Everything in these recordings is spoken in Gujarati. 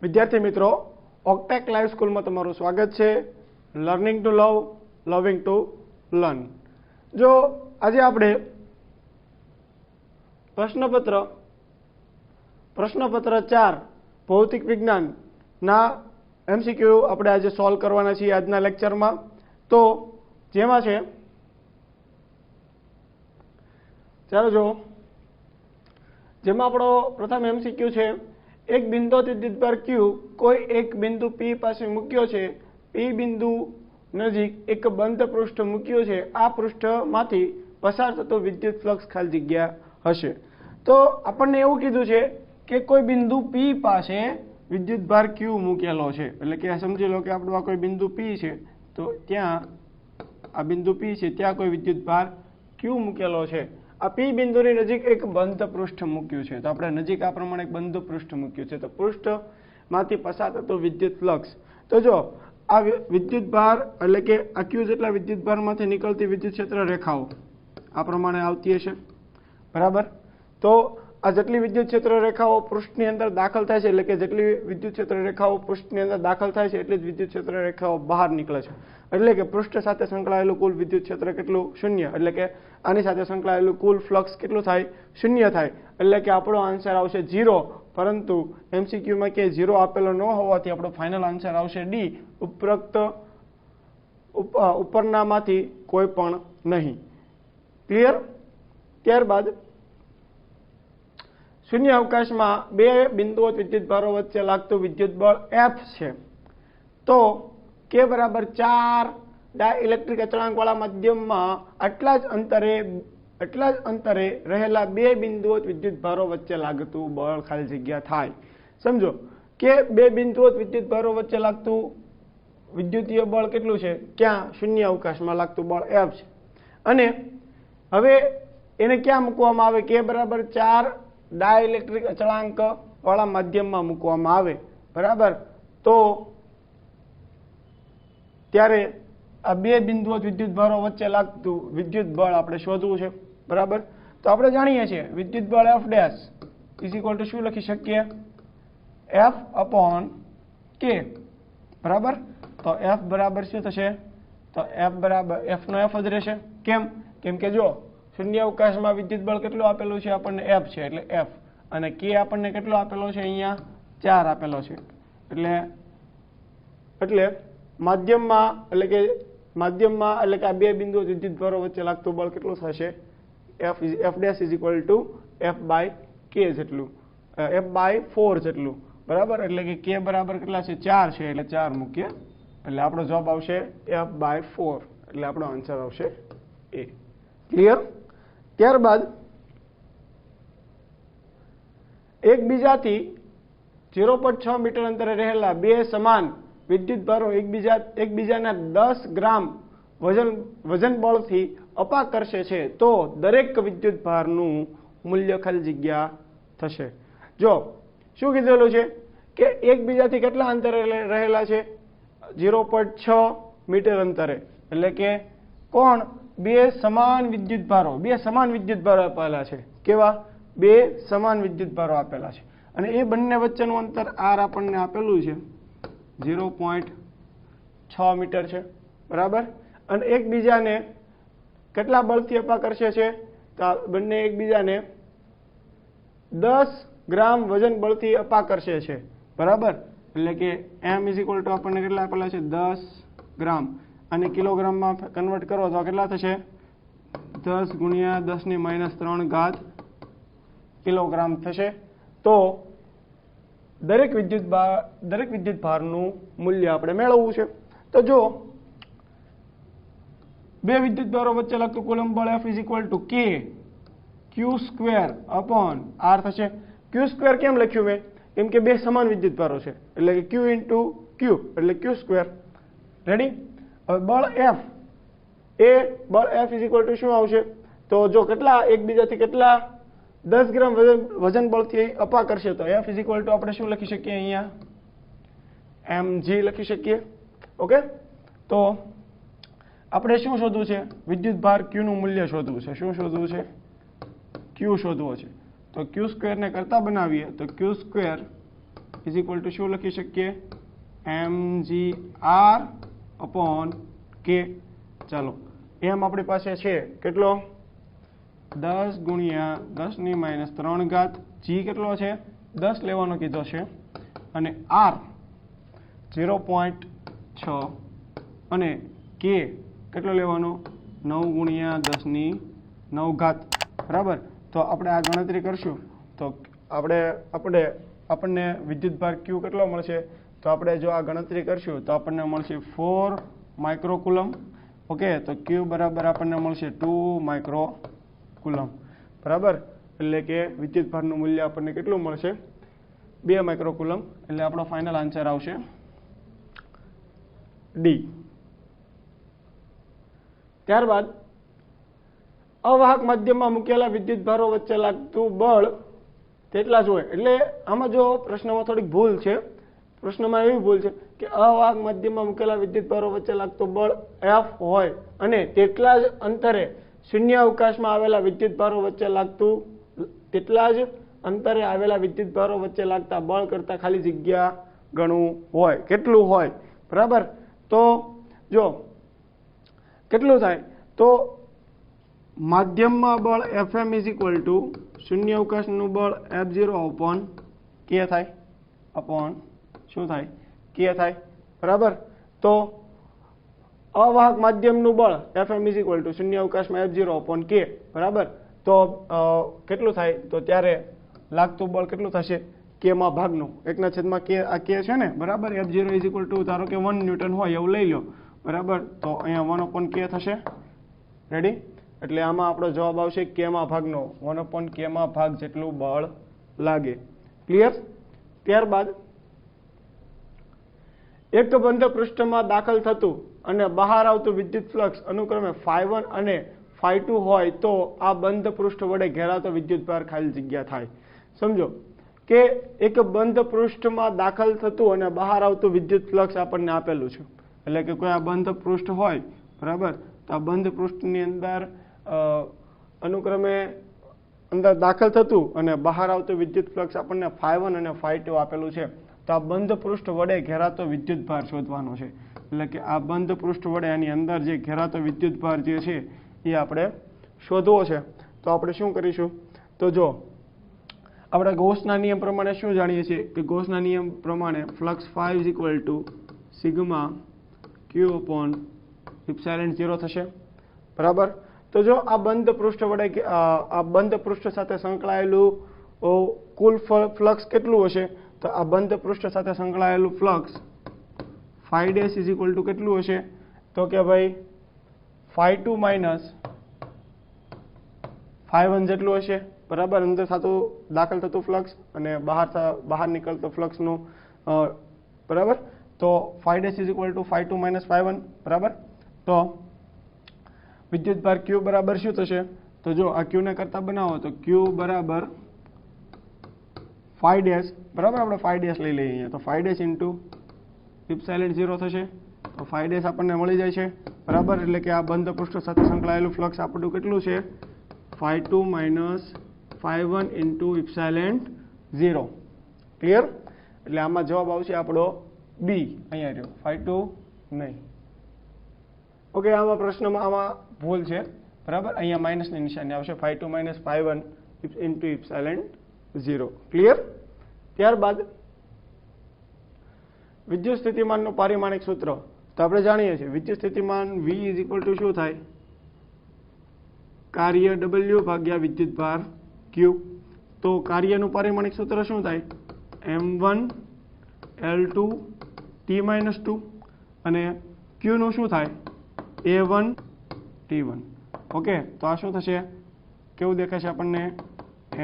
विद्यार्थी मित्रों, ऑक्टेक लाइव स्कूल में तमारुं स्वागत है। Learning to love, loving to learn. जो आज आपणे प्रश्नपत्र 4 भौतिक विज्ञान ना एमसीक्यू आपणे आज सॉल्व करवाना छीए आजना लेक्चर में। तो जेमां छे, चालो जो जेमां आपणो प्रथम एमसीक्यू छे, एक बिंदु विद्युतभार क्यू कोई एक बिंदु पी पासे मूक्यो छे। पी बिंदु नजीक एक बंध पृष्ठ मूक्यो छे। आ पृष्ठमांथी पसार थतो विद्युत फ्लक्स खाली जग्या हशे। तो आपणे एवुं कीधुं छे के कोई बिंदु पी पासे विद्युतभार क्यू मूकेलो छे, એટલે કે સમજી લો કે આપણો આ કોઈ બિંદુ પી છે, તો ત્યાં આ બિંદુ પી છે, ત્યાં કોઈ વિદ્યુતભાર ક્યુ મૂકેલો છે। આ પી બિંદુની નજીક એક બંધ પૃષ્ઠ મૂક્યું છે, તો આપણે નજીક આ પ્રમાણે એક બંધ પૃષ્ઠ મૂક્યું છે, તો પૃષ્ઠમાંથી પસાર થતો વિદ્યુત ફ્લક્સ, તો જો આ વિદ્યુતભાર એટલે કે આ ક્યુ જેટલા વિદ્યુતભારમાંથી નીકળતી વિદ્યુત ક્ષેત્ર રેખાઓ આ પ્રમાણે આવતી હશે, બરાબર। તો આ જેટલી વિદ્યુત ક્ષેત્ર રેખાઓ પૃષ્ઠની અંદર દાખલ થાય છે, એટલે કે જેટલી વિદ્યુત ક્ષેત્ર રેખાઓ પૃષ્ઠની અંદર દાખલ થાય છે એટલી જ વિદ્યુત ક્ષેત્ર રેખાઓ બહાર નીકળે છે। એટલે કે પૃષ્ઠ સાથે સંકળાયેલું કુલ વિદ્યુત ક્ષેત્ર કેટલું? શૂન્ય। એટલે કે આની સાથે સંકળાયેલું કુલ ફ્લક્સ કેટલું થાય? શૂન્ય થાય। એટલે કે આપણો આન્સર આવશે 0। પરંતુ એમસીક્યુમાં કે 0 આપેલો ન હોવાથી આપણો ફાઇનલ આન્સર આવશે ડી, ઉપરોક્ત ઉપરનામાંથી કોઈ પણ નહીં। ક્લિયર? ત્યારબાદ शून्य अवकाश में बे बिंदुओं विद्युतभारों वच्चे लागतुं विद्युत बल एफ है। तो के बराबर 4 डाइलेक्ट्रिक अचळांक वाला माध्यम में आटला ज अंतरे रहेला बे बिंदुओं विद्युतभारों वच्चे लागतुं बल खाली जग्या थाय। समझो के बे बिंदुओं विद्युतभारों वच्चे लागतुं विद्युतीय बल केटलुं छे? क्या? शून्य अवकाश में लागतुं बल एफ छे। अने हवे एने क्या मूकवामां आवे? के बराबर 4 डाइलेक्ट्रिक अचळांक वाला माध्यम में मूकवामां आवे, बराबर। तो त्यारे आ बे बिंदुओं विद्युतभारों वच्चे लागतुं विद्युत बल आपणे शोधवुं छे, बराबर। तो आपणे जाणीए छीए विद्युत बल F dash is equal to शुं लखी शकीए? एफ अपॉन के, बराबर। तो एफ बराबर शुं थशे? तो एफ बराबर एफ नो एफ ज रहेशे। केम? केम के जो शून्य अवकाश में विद्युत बल केटलुं आपेलुं छे? आपणे एफ छे એટલે एफ, અને के आपणे केटलो आपेलो छे? अहींया 4 आपेलो छे। એટલે માધ્યમમાં એટલે કે આ બે બિંદુઓ વિદ્યુતભારો વચ્ચે લાગતું બળ કેટલું થશે? F dash is equal to F by K જેટલું, એફ બાય 4 જેટલું, બરાબર। એટલે કે કે બરાબર કેટલા છે? 4 છે, એટલે 4 મૂકીએ એટલે આપણો જવાબ આવશે એફ બાય 4। એટલે આપણો આન્સર આવશે એ। ક્લિયર? ત્યારબાદ એકબીજાથી 0.6 મીટર અંતરે રહેલા બે સમાન વિદ્યુતભારો એકબીજાના 10 ગ્રામ વજન બળથી અપાકર્ષે છે, તો દરેક વિદ્યુતભારનું મૂલ્ય ખાલી જગ્યા થશે। જો શું કીધેલું છે કે એકબીજાથી કેટલા અંતરે રહેલા છે? 0.6 મીટર અંતરે। એટલે કે કોણ? બે સમાન વિદ્યુતભારો આપેલા છે। કેવા? બે સમાન વિદ્યુતભારો આપેલા છે, અને એ બંને વચ્ચેનું અંતર આર આપણને આપેલું છે 0.6 મીટર છે, બરાબર। અને એકબીજાને કેટલા બળથી અપાકર્ષે છે? તો બંને એકબીજાને 10 ગ્રામ વજન બળથી અપાકર્ષે છે, બરાબર। એટલે કે એમ ઇઝ ઇક્વલ ટુ આપણને કેટલા આપેલા છે? 10 ગ્રામ, અને કિલોગ્રામમાં કન્વર્ટ કરો તો કેટલા થશે? 10 ગુણ્યા 10⁻³ કિલોગ્રામ થશે। તો દરેક વિદ્યુતભારનું મૂલ્ય આપણે મેળવવું છે। તો જો બે વિદ્યુતભારો વચ્ચે લાગતું કુલંબ બળ F ઇઝ ઇક્વલ ટુ કે Q² અપોન R થશે। Q² કેમ લખ્યું મેં? કેમ કે બે સમાન વિદ્યુતભારો છે, એટલે કે Q ઇન્ટુ Q એટલે Q²। રેડી? હવે બળ F ઇઝ ઇક્વલ ટુ શું આવશે? તો જો કેટલા એકબીજાથી કેટલા 10 ગ્રામ વજન બળથી અપાકર્ષે, તો F ઇઝ ઇક્વલ ટુ આપણે શું લખી શકીએ? અહીંયા mg લખી શકીએ। ઓકે, તો આપણે શું શોધવું છે? વિદ્યુતભાર Q નું મૂલ્ય શોધવું છે। શું શોધવું છે? Q શોધવો છે। તો Q² ને કરતા બનાવીએ તો Q² ઇઝ ઇક્વલ ટુ શું લખી શકીએ? mgr/k. ચાલો m આપણી પાસે છે કેટલો? 10 ગુણ્યા 10 - 3 ઘાત. g કેટલો છે? 10 લેવાનો કીધો છે અને r 0.6 અને k કેટલો લેવાનો? 9 ગુણ્યા 10 - 9 ઘાત. બરાબર. તો આપણે આ ગણતરી કરશું તો આપણને વિદ્યુતભાર Q કેટલો મળશે? તો આપણે જો આ ગણતરી કરશું તો આપણને મળશે 4 માઇક્રોકુલમ. ઓકે, તો Q બરાબર આપણને મળશે 2 માઇક્રોકુલમ. બરાબર. એટલે કે વિદ્યુતભારનું મૂલ્ય આપણને કેટલું મળશે? 2 માઇક્રોકુલમ. એટલે આપણો ફાઇનલ આન્સર આવશે ડી. ત્યારબાદ અવાહક માધ્યમમાં મૂકેલા વિદ્યુતભારો વચ્ચે લાગતું બળ તેટલા જ હોય. એટલે આમાં જો પ્રશ્નમાં થોડીક ભૂલ છે. પ્રશ્નમાં એવી ભૂલ છે કે અવાહક માધ્યમમાં મૂકેલા વિદ્યુતભારો વચ્ચે લાગતું બળ F હોય અને તેટલા જ અંતરે શૂન્ય અવકાશમાં આવેલા વિદ્યુતભારો વચ્ચે લાગતા બળ કરતા ખાલી જગ્યા ગણું હોય. કેટલું હોય? બરાબર. તો જો કેટલું થાય તો માધ્યમમાં બળ Fm ઇઝ ઇક્વલ ટુ શૂન્ય અવકાશનું બળ F0/k થાય અપોન શું થાય? k થાય. બરાબર. તો અવાહક માધ્યમનું બળ Fm ઇઝ ઇક્વલ ટુ શૂન્ય અવકાશમાં F0/k. બરાબર. તો કેટલું થાય? તો ત્યારે લાગતું બળ કેટલું થશે? k માં ભાગનું 1/k. આ k છે ને. બરાબર. F0 ઇઝ ઇક્વલ ટુ ધારો કે 1 ન્યૂટન હોય એવું લઈ લો. બરાબર. તો અહીંયા 1/k થશે. રેડી. એટલે આમાં આપણો જવાબ આવશે k માં ભાગનો 1/k માં ભાગ જેટલું બળ લાગે. ક્લિયર? ત્યારબાદ એક બંધ પૃષ્ઠમાં દાખલ થતું અને બહાર આવતું વિદ્યુત ફ્લક્સ અનુક્રમે ∅1 અને ∅2 હોય તો આ બંધ પૃષ્ઠ વડે ઘેરાતો વિદ્યુતભાર ખાલી જગ્યા થાય. સમજો કે એક બંધ પૃષ્ઠમાં દાખલ થતું અને બહાર આવતું વિદ્યુત ફ્લક્સ આપણને આપેલું છે. એટલે કે કોઈ આ બંધ પૃષ્ઠ હોય. બરાબર. તો આ બંધ પૃષ્ઠની અંદર અનુક્રમે અંદર દાખલ થતું અને બહાર આવતું વિદ્યુત ફ્લક્સ આપણને ∅1 અને ∅2 આપેલું છે. તો આ બંધ પૃષ્ઠ વડે ઘેરાતો વિદ્યુતભાર શોધવાનો છે. એટલે કે આ બંધ પૃષ્ઠ વડે આની અંદર જે ઘેરાતો વિદ્યુતભાર જે છે એ આપણે શોધવો છે. તો આપણે શું કરીશું? તો જો આપણે ગૌસના નિયમ પ્રમાણે શું જાણીએ છીએ કે ગૌસના નિયમ પ્રમાણે flux ∅ is equal to sigma Q/ε0 થશે. બરાબર. તો જો આ બંધ પૃષ્ઠ વડે આ બંધ પૃષ્ઠ સાથે સંકળાયેલું કુલ ફ્લક્સ કેટલું હશે? તો આ બંધ પૃષ્ઠ સાથે સંકળાયેલું flux ∅ dash is equal two કેટલું હશે? તો કે ભાઈ ∅2 માઇનસ ∅1 જેટલું હશે. બરાબર. અંદર દાખલ થતું ફ્લક્સ અને બહાર નીકળતો ફ્લક્સનું બરાબર. તો ∅ dash is equal to ∅2 minus ∅1. બરાબર. તો વિદ્યુતભાર Q બરાબર શું થશે? તો જો આ Q ને કરતા બનાવો તો Q બરાબર ∅ ડેશ. બરાબર. આપણે ∅ ડેશ લઈ લઈએ અહીંયા. તો ∅ ડેશ ઇન્ટુ ε0 થશે. તો ∅ ડેશ આપણને મળી જાય છે. બરાબર. એટલે કે આ બંધ પૃષ્ઠ સાથે સંકળાયેલું ફ્લક્સ આપણું કેટલું છે? ∅2 માઇનસ ∅1 ઇન્ટુ ε0. ક્લિયર? એટલે આમાં જવાબ આવશે આપણો બી. અહીંયા રહ્યો ∅2 નહીં. ઓકે, આમાં પ્રશ્નમાં આમાં ભૂલ છે. બરાબર. અહીંયા માઇનસની નિશાની આવશે. ∅2 માઇનસ ∅1 ઇન્ટુ ε0. ક્લિયર? ત્યારબાદ વિદ્યુત સ્થિતિમાનનું પારિમાણિક સૂત્ર. તો આપણે જાણીએ છીએ વિદ્યુત સ્થિતિમાન V ઇઝ ઇક્વલ ટુ શું થાય? કાર્ય W ભાગ્યા વિદ્યુતભાર Q. તો કાર્યનું પારિમાણિક સૂત્ર શું થાય? m1 L2 T-2 અને Q નું શું થાય? A1 T1. ઓકે, તો આ શું થશે? કેવું દેખાશે આપણને?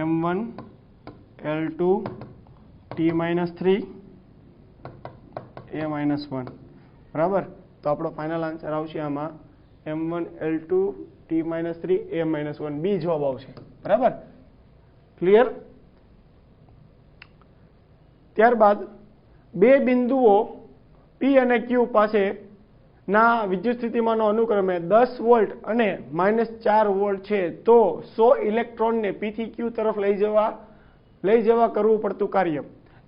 m1 L2 T-3 A-1. બરાબર. તો આપણો ફાઇનલ આન્સર આવશે આમાં m1 L2 T-3 A-1. બી જવાબ આવશે. બરાબર. ક્લિયર? ત્યારબાદ બે બિંદુઓ P અને Q પાસે ના વિદ્યુત સ્થિતિમાનો અનુક્રમે 10 વોલ્ટ અને -4 વોલ્ટ છે. તો 100 ઇલેક્ટ્રોનને P થી Q તરફ લઈ જવા કરવું પડતું કાર્ય.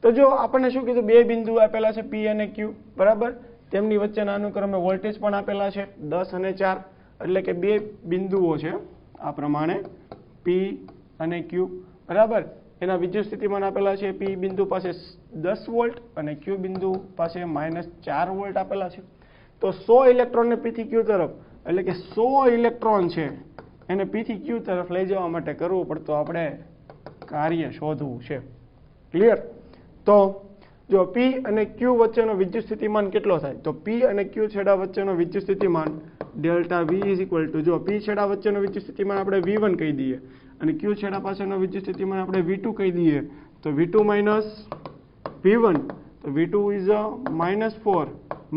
તો જો આપણને શું કીધું, બે બિંદુ આપેલા છે P અને Q, બરાબર. તેમની વચ્ચેના અનુક્રમે વોલ્ટેજ પણ આપેલા છે 10 અને 4, એટલે કે બે બિંદુઓ છે આ પ્રમાણે P અને Q, બરાબર. એના વિદ્યુત સ્થિતિમાન આપેલા છે. P બિંદુ પાસે 10 વોલ્ટ અને Q બિંદુ પાસે -4 વોલ્ટ આપેલા છે. તો 100 ઇલેક્ટ્રોનને P થી Q તરફ, એટલે કે 100 ઇલેક્ટ્રોન છે એને P થી Q તરફ લઈ જવા માટે કરવું પડતું આપણે કાર્ય શોધવું છે. ક્લિયર? તો જો P અને Q વચ્ચેનો વિદ્યુત સ્થિતિમાન કેટલો થાય, તો P અને Q છેડા વચ્ચેનો વિદ્યુત સ્થિતિમાન delta V is equal two, જો P છેડા વચ્ચેનો વિદ્યુત સ્થિતિમાન આપણે V1 કહી દઈએ અને Q છેડા પાસેનો વિદ્યુત સ્થિતિમાન આપણે V2 કહી દઈએ, તો V2 માઇનસ V1, તો V2 is -4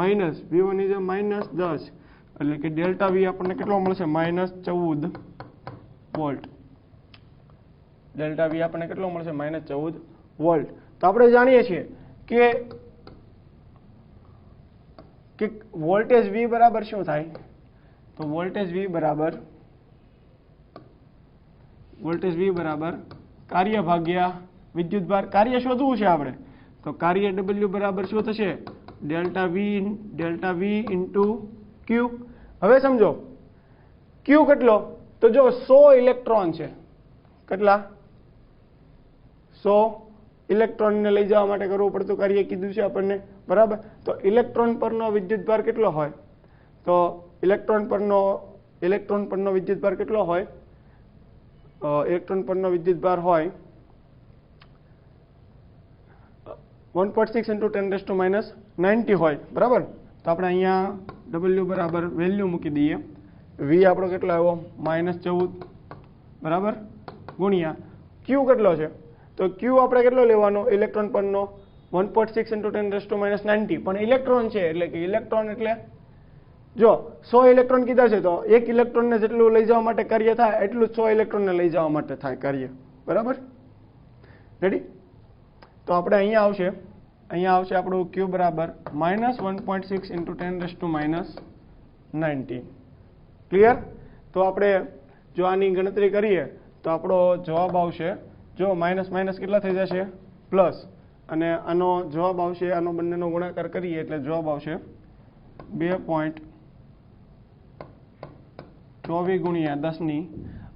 minus V1 is -10, એટલે કે ડેલ્ટા V આપણને કેટલો મળશે, -14 વોલ્ટ. ડેલ્ટા V આપણને કેટલો મળશે, -14 વોલ્ટ. તો આપણે જાણીએ છીએ કે વોલ્ટેજ V બરાબર શું થાય, તો વોલ્ટેજ V બરાબર કાર્ય ભાગ્યા વિદ્યુતભાર. કાર્ય શોધવું છે આપણે, તો કાર્ય W બરાબર શું થશે, ડેલ્ટા V ઇન્ટુ Q. હવે સમજો Q કેટલો, તો જો 100 ઇલેક્ટ્રોન છે, કેટલા, 100 ઇલેક્ટ્રોનને લઈ જવા માટે કરવું પડતું કાર્ય કીધું છે આપણને, બરાબર. તો ઇલેક્ટ્રોન પરનો વિદ્યુતભાર કેટલો હોય, તો ઇલેક્ટ્રોન પરનો વિદ્યુતભાર કેટલો હોય, ઇલેક્ટ્રોન પરનો વિદ્યુતભાર હોય 1.6 × 10⁻90 હોય, બરાબર. તો આપણે અહીંયા W બરાબર વેલ્યુ મૂકી દઈએ. V આપણો કેટલો આવ્યો, -14, બરાબર, ગુણ્યા Q કેટલો છે, તો Q આપણે કેટલો લેવાનો, ઇલેક્ટ્રોન પરનો 1.6 × 10⁻90, પણ ઇલેક્ટ્રોન છે એટલે કે ઇલેક્ટ્રોન એટલે જો 100 ઇલેક્ટ્રોન કીધા છે તો એક ઇલેક્ટ્રોનને જેટલું લઈ જવા માટે કાર્ય થાય એટલું જ 100 ઇલેક્ટ્રોનને લઈ જવા માટે થાય કાર્ય, બરાબર. રેડી? તો આપણે અહીંયા આવશે આપણું Q બરાબર -1.6 × 10⁻90. ક્લિયર? તો આપણે જો આની ગણતરી કરીએ તો આપણો જવાબ આવશે, જો માઇનસ માઇનસ કેટલા થઈ જશે, પ્લસ, અને આનો જવાબ આવશે, આનો બંનેનો ગુણાકાર કરીએ એટલે જવાબ આવશે 2.24 × 10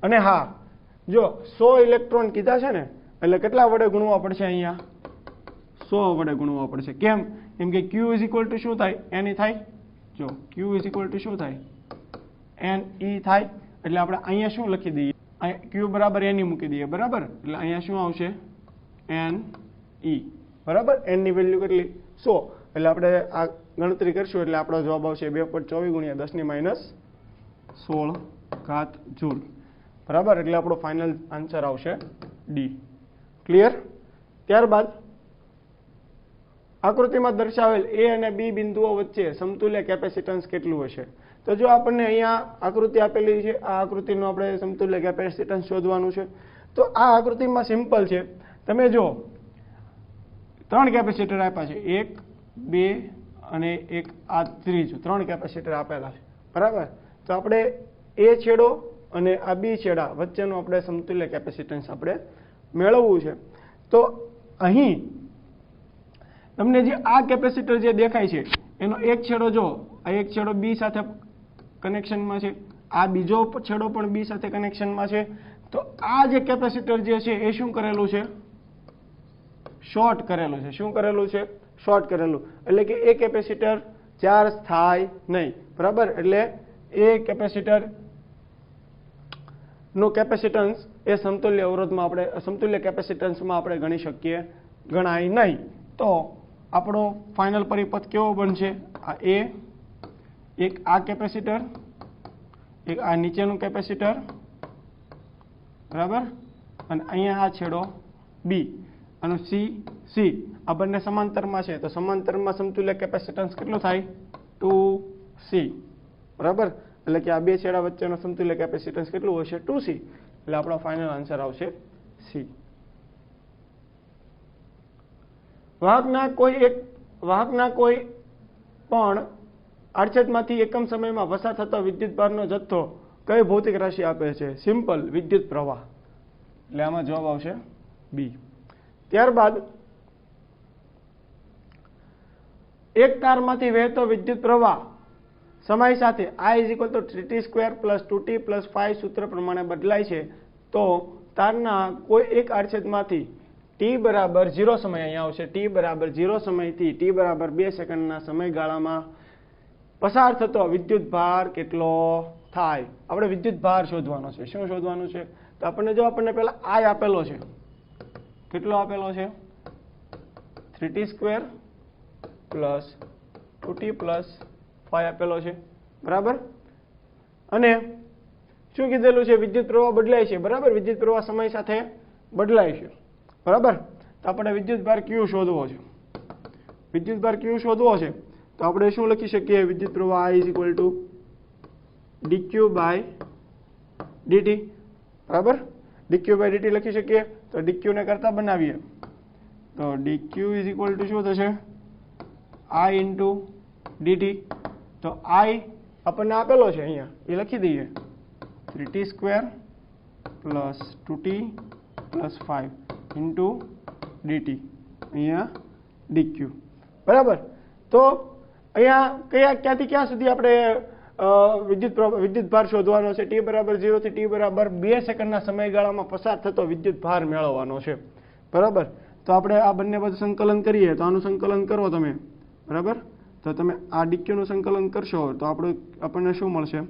અને હા, જો 100 ઇલેક્ટ્રોન કીધા છે ને એટલે કેટલા વડે ગુણવા પડશે, અહીંયા 100 વડે ગુણવા પડશે. કેમ કે Q ઇઝ ઇક્વલ ટુ શું થાય, Ne થાય. જો Q ઇઝ ઇક્વલ ટુ શું થાય, Ne થાય. એટલે આપણે અહીંયા શું લખી દઈએ, Q બરાબર Ne મૂકી દઈએ, બરાબર. એટલે અહીંયા શું આવશે, Ne, બરાબર. n ની વેલ્યુ કેટલી, 100. એટલે આપણે આ ગણતરી કરશું એટલે આપણો જવાબ આવશે 2.24 × 10⁻16 જૂલ, બરાબર. એટલે આપણો ફાઇનલ આન્સર આવશે D. ક્લિયર? ત્યારબાદ આકૃતિમાં દર્શાવેલ A અને B બિંદુઓ વચ્ચે સમતુલ્ય કેપેસિટન્સ કેટલું હશે. તો જો આપણને અહીંયા આકૃતિ આપેલી છે, આ આકૃતિનું આપણે સમતુલ્ય કેપેસિટન્સ શોધવાનું છે. તો આ આકૃતિમાં સિમ્પલ છે, તમે જો 3 કેપેસિટર આપ્યા છે, 1, 2 અને એક આ ત્રીજું, 3 કેપેસિટર આપેલા છે, બરાબર. તો આપણે A છેડો અને આ B છેડા વચ્ચેનું આપણે સમતુલ્ય કેપેસિટન્સ આપણે મેળવવું છે. તો અહીં તમને જે આ કેપેસિટર જે દેખાય છે એનો એક છેડો, જો આ એક છેડો B સાથે કનેક્શનમાં છે, આ બીજો છેડો પણ B સાથે કનેક્શનમાં છે. તો આ જે કેપેસિટર જે છે એ શું કરેલું છે, શોર્ટ કરેલું છે. શું કરેલું છે, શોર્ટ કરેલું. એટલે કે એ કેપેસિટર ચાર્જ થાય નહીં, બરાબર. એટલે એ કેપેસિટર નો કેપેસિટન્સ એ સમતુલ્ય અવરોધમાં આપણે સમતુલ્ય કેપેસિટન્સમાં આપણે ગણી શકીએ, ગણાય નહીં. તો આપણો ફાઇનલ પરિપથ કેવો બનશે, આ A, એક આ કેપેસિટર, એક આ નીચેનું કેપેસિટર, બરાબર, અને અહીંયા આ છેડો B અને C આ બંને સમાંતરમાં છે. તો સમાંતરમાં સમતુલ્ય કેપેસિટન્સ કેટલું થાય, 2C, બરાબર. એટલે કે આ બે છેડા વચ્ચેનો સમતુલ્ય કેપેસિટન્સ કેટલું હશે, 2C. એટલે આપણો ફાઇનલ આન્સર આવશે C. વાહકના કોઈ પણ આડછેદમાંથી એકમ સમયમાં પસાર થતો વિદ્યુતભારનો જથ્થો કઈ ભૌતિક રાશિ આપે છે, સિમ્પલ વિદ્યુત પ્રવાહ. એટલે આમાં જવાબ આવશે B. ત્યારબાદ એક તારમાંથી વહેતો વિદ્યુત પ્રવાહ સમય સાથે I = 3t² + 2t + 5 સૂત્ર પ્રમાણે બદલાય છે, તો તારના કોઈ એક આડછેદમાંથી t બરાબર 0 સમય, અહીંયા આવશે t બરાબર 0 સમયથી t બરાબર 2 સેકન્ડના સમયગાળામાં પસાર થતો વિદ્યુત ભાર કેટલો થાય? આપણે વિદ્યુત ભાર શોધવાનો છે. શું શોધવાનું છે? તો આપણને પહેલા I આપેલો છે. કેટલો આપેલો છે? 3t² + 2t + 5 આપેલો છે, બરાબર. અને શું કીધેલું છે? વિદ્યુત પ્રવાહ બદલાય છે, બરાબર. વિદ્યુત પ્રવાહ સમય સાથે બદલાય છે, બરાબર. તો આપણે વિદ્યુત ભાર Q શોધવો છે. વિદ્યુત ભાર Q શોધવો છે તો આપણે શું લખી શકીએ? વિદ્યુત પ્રવાહ I = dq/dt, બરાબર. dq/dt લખી શકીએ. તો dq ને કરતા બનાવીએ તો dq = શું થશે? I × dt. તો I આપણને આપેલો છે, અહીંયા એ લખી દઈએ, 3t² + 2t + 5 × dt, અહીંયા dq, બરાબર. તો અહીંયા ક્યાંથી ક્યાં સુધી આપણે વિદ્યુત ભાર શોધવાનો છે? t બરાબર 0 થી t બરાબર 2 સેકન્ડના સમયગાળામાં પસાર થતો વિદ્યુત ભાર મેળવવાનો છે, બરાબર. તો આપણે આ બંને બાજુ સંકલન કરીએ તો આનું સંકલન કરો તમે, બરાબર. તો તમે આ dq નું સંકલન કરશો તો આપણને શું મળશે?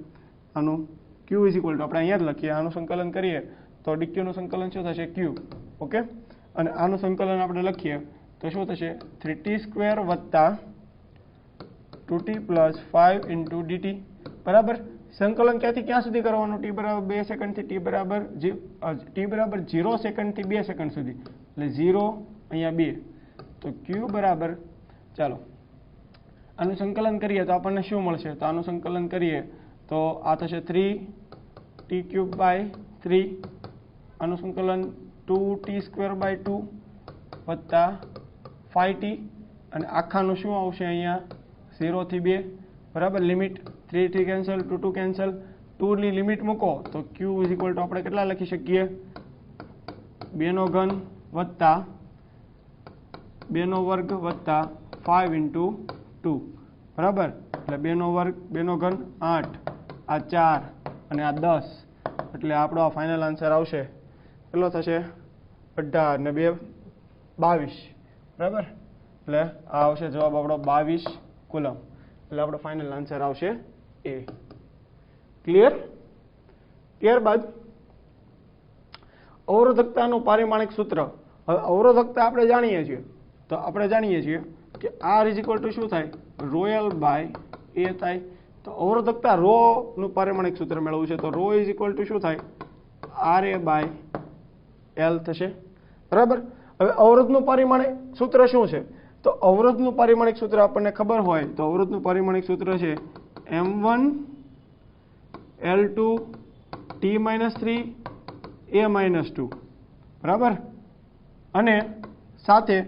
આનું q = આપણે અહીંયા જ લખીએ, આનું સંકલન કરીએ તો dq નું સંકલન શું થશે? q, okay. અને આનું સંકલન આપણે લખીએ તો શું થશે? 3t² + 2t + 5 × dt, બરાબર. સંકલન ક્યાંથી ક્યાં સુધી કરવાનું? t બરાબર 2 સેકન્ડથી t બરાબર 0 સેકન્ડથી 2 સેકન્ડ સુધી, એટલે 0 અહીંયા 2, તો q બરાબર, ચાલો આનું સંકલન કરીએ તો આપણને શું મળશે? તો આનું સંકલન કરીએ તો આ થશે 3t³/3, આનું સંકલન 2t²/2 + 5t, અને આખાનું શું આવશે? અહીંયા 0 થી 2, બરાબર. લિમિટ 3 થી કેન્સલ, 2 2 કેન્સલ, 2 ની લિમિટ મૂકો તો q = આપણે કેટલા લખી શકીએ? 2^3 + 2^2 + 5 × 2, બરાબર. એટલે 2^3 8, આ 4 અને આ 10, એટલે આપણો આ ફાઇનલ આન્સર આવશે કેટલો થશે? 18 ને 2 22, બરાબર. એટલે આ આવશે જવાબ આપણો 22 કુલમ. એટલે આપણો ફાઇનલ આન્સર આવશે A. ક્લિયર? ત્યારબાદ અવરોધકતાનું પારિમાણિક સૂત્ર. હવે અવરોધકતા આપણે જાણીએ છીએ, તો આપણે જાણીએ છીએ કે R = શું થાય? ρl/A થાય. તો અવરોધકતા ρ નું પારિમાણિક સૂત્ર મેળવવું છે, તો ρ = શું થાય? RA/L થશે, બરાબર. હવે અવરોધનું પારિમાણિક સૂત્ર શું છે? તો અવરોધનું પારિમાણિક સૂત્ર આપણને ખબર હોય તો અવરોધનું પારિમાણિક સૂત્ર છે M1L2 T-3 A-2, બરાબર. અને સાથે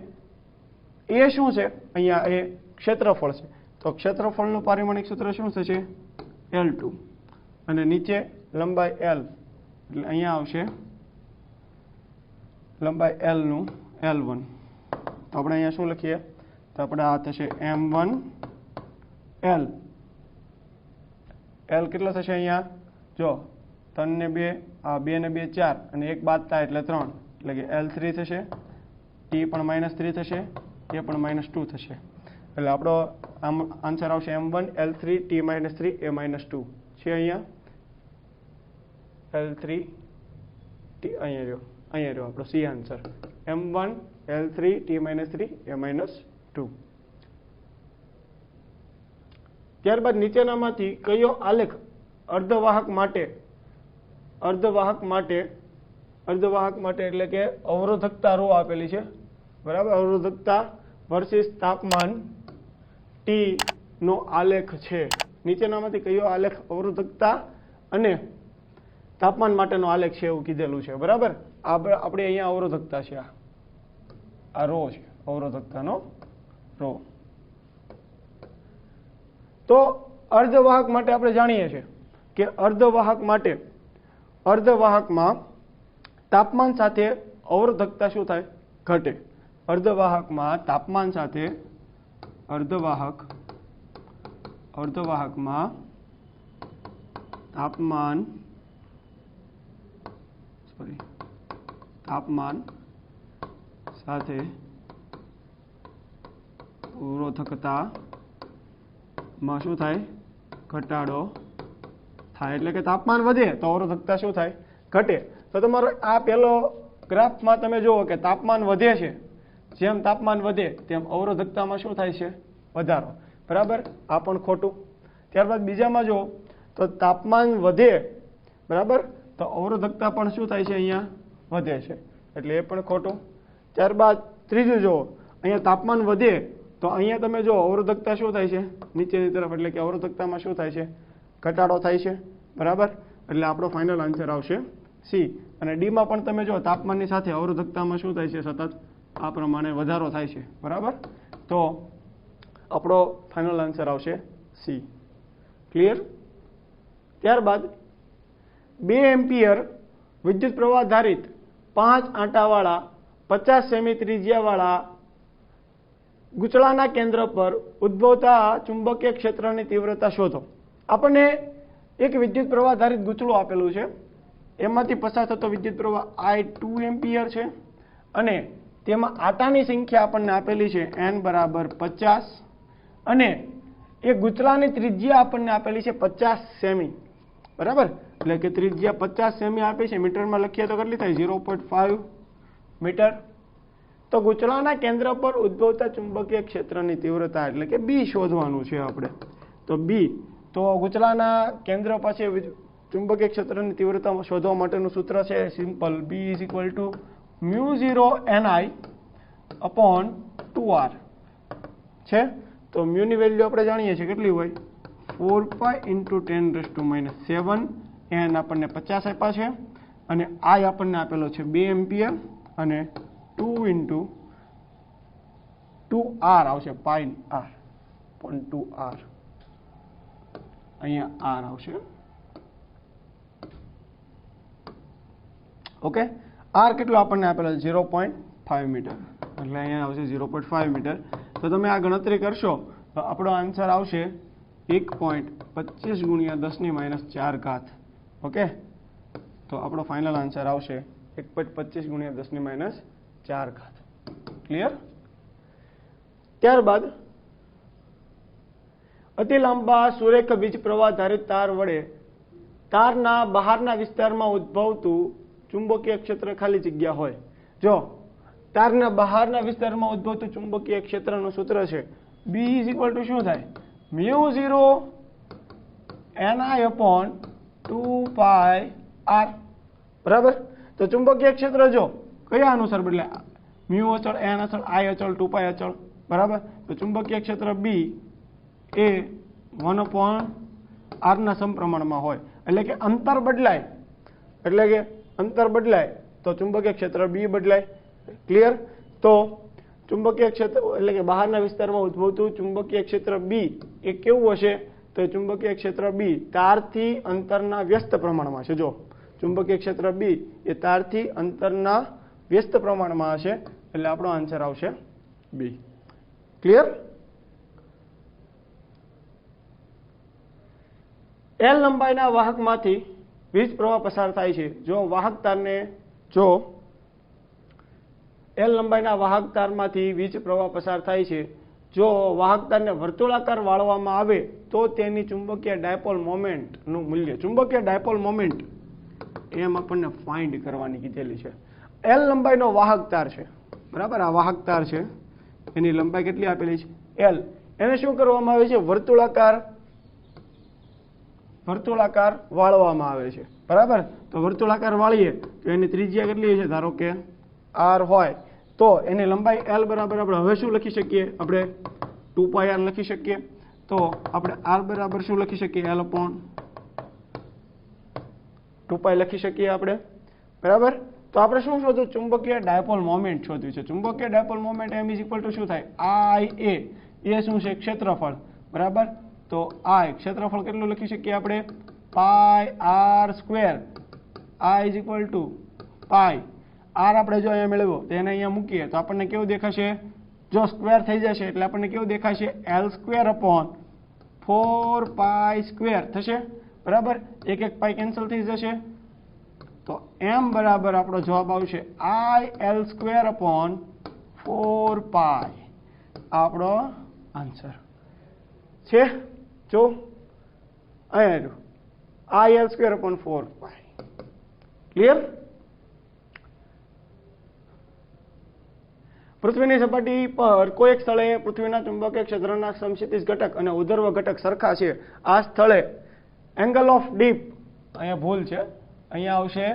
એ શું છે? અહીંયા એ ક્ષેત્રફળ છે, તો ક્ષેત્રફળનું પારિમાણિક સૂત્ર શું થશે? L2, અને નીચે લંબાઈ L, એટલે અહીંયા આવશે લંબાઈ L નું L1. તો આપણે અહીંયા શું લખીએ? તો આપણે આ થશે M1L. L કેટલો થશે? અહીંયા જો 3 ને 2, આ 2 ને 2 4, અને 1 બાદ થાય એટલે 3, એટલે કે L3 થશે. T પણ -3 થશે, A પણ -2 થશે. એટલે આપણો આન્સર આવશે M1L3 T-3 A-2 છે. અહીંયા L3 T, અહીંયા રહ્યો આપણો C answer, M1L3 T-3 A-2. ત્યારબાદ નીચેનામાંથી કયો આલેખ અર્ધવાહક માટે એટલે કે અવરોધકતા ρ આપેલી છે, બરાબર. અવરોધકતા વર્સિસ તાપમાન T નો આલેખ છે. નીચેનામાંથી કયો આલેખ અવરોધકતા અને તાપમાન માટેનો આલેખ છે એવું કીધેલું છે, બરાબર. આપણે અહીંયા અવરોધકતા છે, આ ρ છે, અવરોધકતાનો ρ. તો અર્ધવાહક માટે આપણે જાણીએ છીએ કે અર્ધવાહકમાં તાપમાન સાથે અવરોધકતા શું થાય? ઘટે. અર્ધવાહકમાં તાપમાન સાથે અર્ધવાહકમાં તાપમાન સાથે અવરોધકતામાં શું થાય? ઘટાડો થાય. એટલે કે તાપમાન વધે તો અવરોધકતા શું થાય? ઘટે. તો તમારો આ પહેલો ગ્રાફમાં તમે જુઓ કે તાપમાન વધે છે, જેમ તાપમાન વધે તેમ અવરોધકતામાં શું થાય છે? વધારો. બરાબર, આ પણ ખોટું. ત્યારબાદ બીજામાં જો તો તાપમાન વધે, બરાબર, તો અવરોધકતા પણ શું થાય છે? અહીંયા વધે છે, એટલે એ પણ ખોટું. ત્યારબાદ ત્રીજું જો અહીંયા તાપમાન વધે તો અહીંયા તમે જો અવરોધકતા શું થાય છે? નીચેની તરફ, એટલે કે અવરોધકતામાં શું થાય છે? ઘટાડો થાય છે. બરાબર, એટલે આપણો ફાઇનલ આન્સર આવશે સી. અને ડીમાં પણ તમે જો તાપમાનની સાથે અવરોધકતામાં શું થાય છે? સતત આ પ્રમાણે વધારો થાય છે. બરાબર, તો આપણો ફાઇનલ આન્સર આવશે સી. ક્લિયર? ત્યારબાદ 2 એમ્પિયર વિદ્યુત પ્રવાહ ધારિત 5 આંટાવાળા 50 સેમી ત્રિજ્યાવાળા ગૂંચળાના કેન્દ્ર પર ઉદ્ભવતા ચુંબકીય ક્ષેત્રની તીવ્રતા શોધો. આપણને એક વિદ્યુત પ્રવાહ ધારિત ગૂંચળું આપેલું છે, એમાંથી પસાર થતો વિદ્યુત પ્રવાહ I 2 એમ્પિયર છે અને તેમાં આટાની સંખ્યા આપણને આપેલી છે n બરાબર 50 અને એ ગૂંચળાની ત્રિજ્યા આપણને આપેલી છે 50 સેમી. બરાબર, એટલે કે ત્રિજ્યા 50 સેમી આપી છે, મીટરમાં લખીએ તો કેટલી થાય? 0.5 મીટર. તો ગૂંચળાના કેન્દ્ર પર ઉદ્ભવતા ચુંબકીય ક્ષેત્રની તીવ્રતા એટલે કે બી શોધવાનું છે આપણે. તો બી, તો ગૂંચળાના કેન્દ્ર પાસે ચુંબકીય ક્ષેત્રની તીવ્રતા શોધવા માટેનું સૂત્ર છે સિમ્પલ, B = μ0ni/2r છે. તો મ્યુની વેલ્યુ આપણે જાણીએ છીએ કેટલી હોય? 4π × 10⁻⁷. n આપણને 50 આપ્યા છે અને I આપણને આપેલો છે 2 એમ્પિયર અને 2 × 2r આવશે, પાઈ r 0.2r, અહીંયા r આવશે. ઓકે, r કેટલો આપણને આપેલો છે? 0.5 મીટર, એટલે અહીંયા આવશે 0.5 મીટર. તો તમે આ ગણતરી કરશો તો આપણો આન્સર આવશે 1.25 × 10⁻⁴. ઓકે, તો આપણો ફાઇનલ આન્સર આવશે 1.25 × 10⁻⁴. ક્લિયર? ત્યારબાદ અતિ લાંબા સુરેખ વીજ પ્રવાહ ધારિત તાર વડે તારના બહારના વિસ્તારમાં ઉદ્ભવતું ચુંબકીય ક્ષેત્ર ખાલી જગ્યા હોય. જો તારના બહારના વિસ્તારમાં ઉદ્ભવતું ચુંબકીય ક્ષેત્રનું સૂત્ર છે B = શું થાય? μ0ni/2πr. બરાબર, તો ચુંબકીય ક્ષેત્ર જો કયા અનુસાર બદલાય? μ અચળ, n અચળ, I અચળ, 2π અચળ. બરાબર, તો ચુંબકીય ક્ષેત્ર B એ 1/r ના સમપ્રમાણમાં હોય. એટલે કે અંતર બદલાય, તો ચુંબકીય ક્ષેત્ર B બદલાય. ક્લિયર? તો ચુંબકીય ક્ષેત્ર એટલે કે બહારના વિસ્તારમાં ઉદ્ભવતું ચુંબકીય ક્ષેત્ર B એ કેવું હશે? તો ચુંબકીય ક્ષેત્ર B તારથી અંતરના વ્યસ્ત પ્રમાણમાં છે. જો ચુંબકીય ક્ષેત્ર B એ તારથી અંતરના વ્યસ્ત પ્રમાણમાં હશે, એટલે આપણો આન્સર આવશે B. ક્લિયર? L લંબાઈના વાહકમાંથી વીજ પ્રવાહ પસાર થાય છે. જો L લંબાઈના વાહક તારમાંથી વીજ પ્રવાહ પસાર થાય છે. જો વાહક તારને વર્તુળાકાર વાળવામાં આવે તો તેની ચુંબકીય ડાયપોલ મોમેન્ટનું મૂલ્ય, ચુંબકીય ડાયપોલ મોમેન્ટ એમ આપણને ફાઇન્ડ કરવાની કીધેલી છે. L લંબાઈનો વાહક તાર છે. બરાબર, આ વાહક તાર છે, એની લંબાઈ કેટલી આપેલી છે? L. એને શું કરવામાં આવે છે? વર્તુળાકાર વાળવામાં આવે છે. બરાબર, તો વર્તુળાકાર વાળીએ તો એની ત્રિજ્યા કેટલી છે? ધારો કે r હોય તો એની લંબાઈ L બરાબર આપણે હવે શું લખી શકીએ? આપણે 2πr લખી શકીએ. તો આપણે r બરાબર શું લખી શકીએ? L/2π લખી શકીએ આપણે. બરાબર, તો આપણે શું શોધવું? ચુંબકીય ડાયપોલ મોમેન્ટ શોધવી છે. ચુંબકીય ડાયપોલ મોમેન્ટ m = શું થાય? IA. એ શું છે? ક્ષેત્રફળ. બરાબર, તો I ક્ષેત્રફળ કેટલું લખી શકીએ આપણે? πr². I = π. r આપણે જો અહીંયા મેળવ્યો તો એને અહીંયા મૂકીએ તો આપણને કેવું દેખાશે? જો સ્ક્વેર થઈ જશે એટલે આપણને કેવું દેખાશે L²/4π² થશે બરાબર. એક એક પાઈ કેન્સલ થઈ જશે તો m બરાબર આપણો જવાબ આવશે IL²/4π આપણો આન્સર છે. જો અહીંયા IL²/4π ક્લિયર. પૃથ્વીની સપાટી પર કોઈ એક સ્થળે પૃથ્વીના ચુંબકીય ક્ષેત્રના સમક્ષિતિજ ઘટક અને ઉર્ધ્વ ઘટક સરખા છે. આ સ્થળે એંગલ ઓફ ડીપ, અહીંયા ભૂલ છે, અહીંયા આવશે